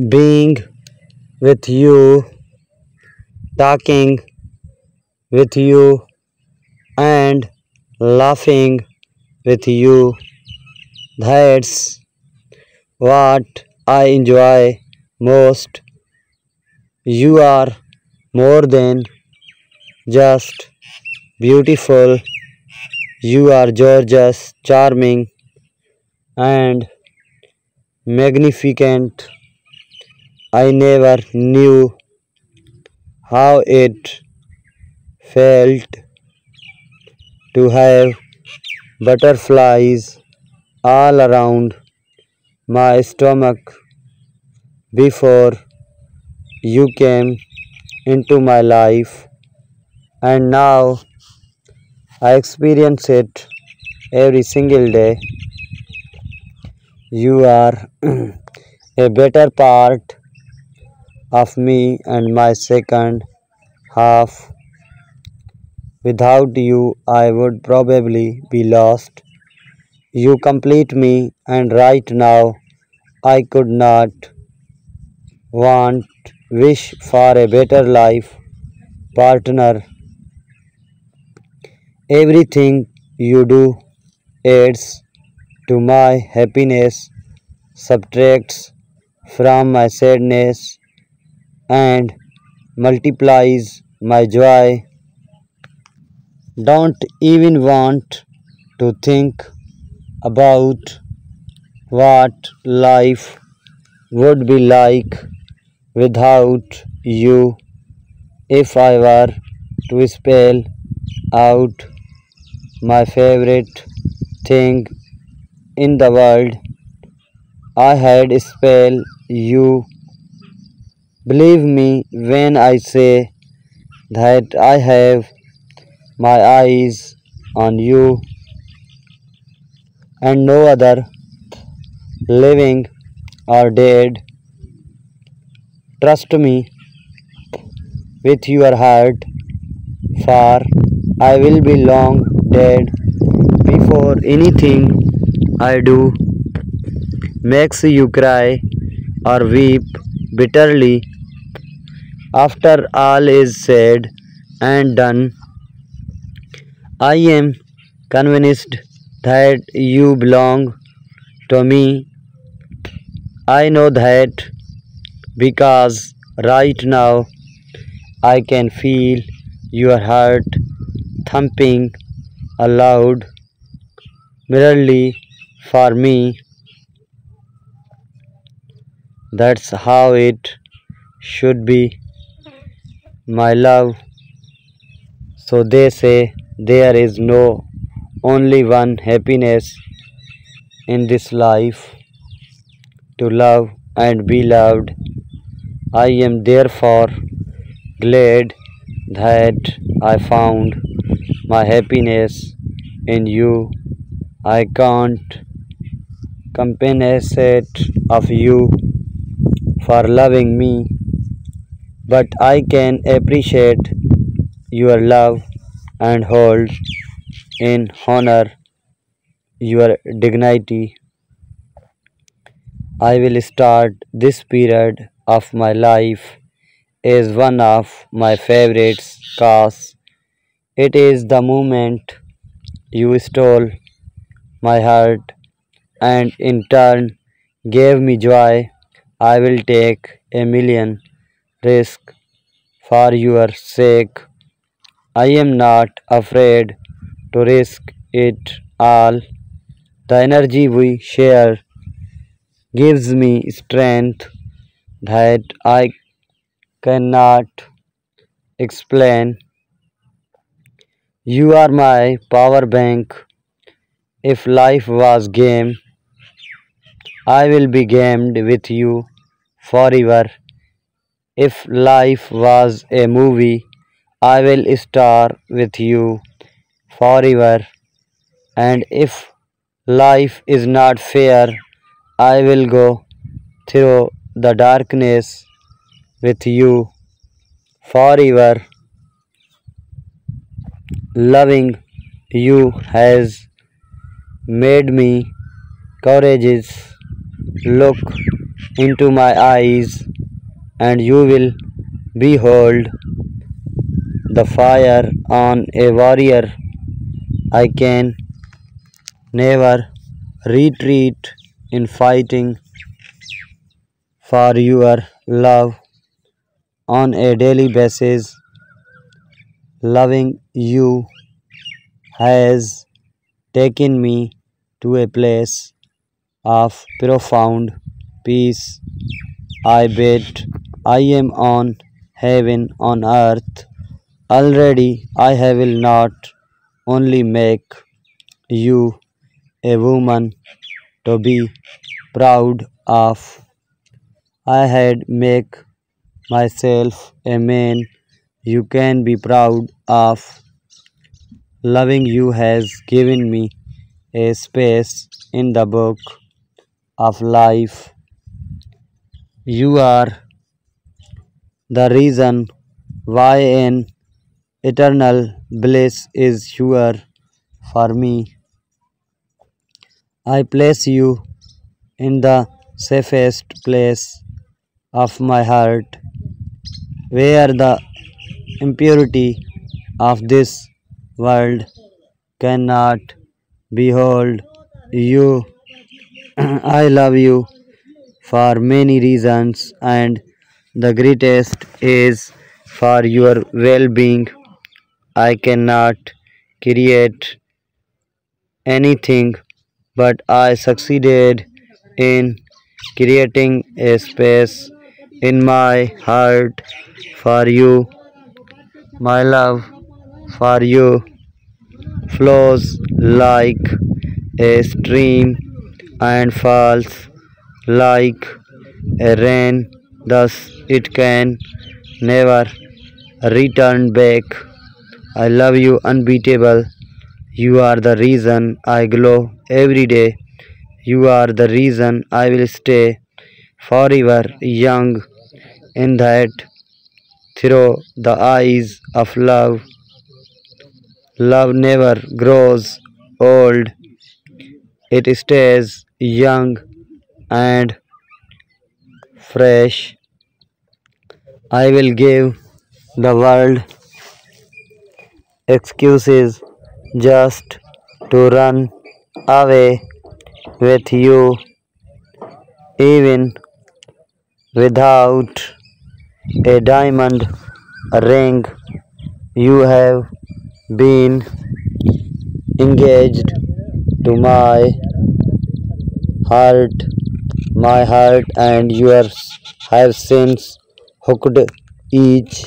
being with you, talking with you, and laughing with you. That's what I enjoy most. You are more than just beautiful, you are gorgeous, charming, and magnificent. I never knew how it felt to have butterflies all around my stomach before you came into my life, and now I experience it every single day. You are a better part of me and my second half. Without you, I would probably be lost. You complete me, and right now, I could not want, wish for a better life partner. Everything you do adds to my happiness, subtracts from my sadness, and multiplies my joy. Don't even want to think about what life would be like without you. If I were to spell out my favorite thing in the world, I had spell you. Believe me when I say that I have my eyes on you and no other, living or dead. Trust me with your heart, for I will be long dead before anything I do makes you cry or weep bitterly. After all is said and done, I am convinced that you belong to me. I know that because right now I can feel your heart thumping aloud merely for me. That's how it should be, my love. So they say there is no only one happiness in this life, to love and be loved. I am therefore glad that I found my happiness in you. I can't compensate of you for loving me, but I can appreciate your love and hold in honor your dignity. I will start this period of my life as one of my favorites cause it is the moment you stole my heart and in turn gave me joy. I will take a million risks for your sake. I am not afraid to risk it all. The energy we share gives me strength that I cannot explain. You are my power bank. If life was game, I will be gamed with you forever. If life was a movie, I will star with you forever. And if life is not fair, I will go through the darkness with you forever. Loving you has made me courageous. Look into my eyes, and you will behold the fire on a warrior. I can never retreat in fighting for your love on a daily basis. Loving you has taken me to a place of profound peace. I bet I am on heaven on earth. Already I will not only make you a woman to be proud of, I had make myself a man you can be proud of. Loving you has given me a space in the book of life. You are the reason why an eternal bliss is sure for me. I place you in the safest place of my heart, where the impurity of this world cannot behold you. I love you for many reasons, and the greatest is for your well being. I cannot create anything, but I succeeded in creating a space in my heart for you. My love for you flows like a stream and falls like a rain, thus, it can never return back. I love you unbeatable. You are the reason I glow every day. You are the reason I will stay forever young in that through the eyes of love. Love never grows old, it stays young and fresh. I will give the world excuses just to run away with you, even without a diamond ring. You have been engaged to heart, my heart and yours have since hooked each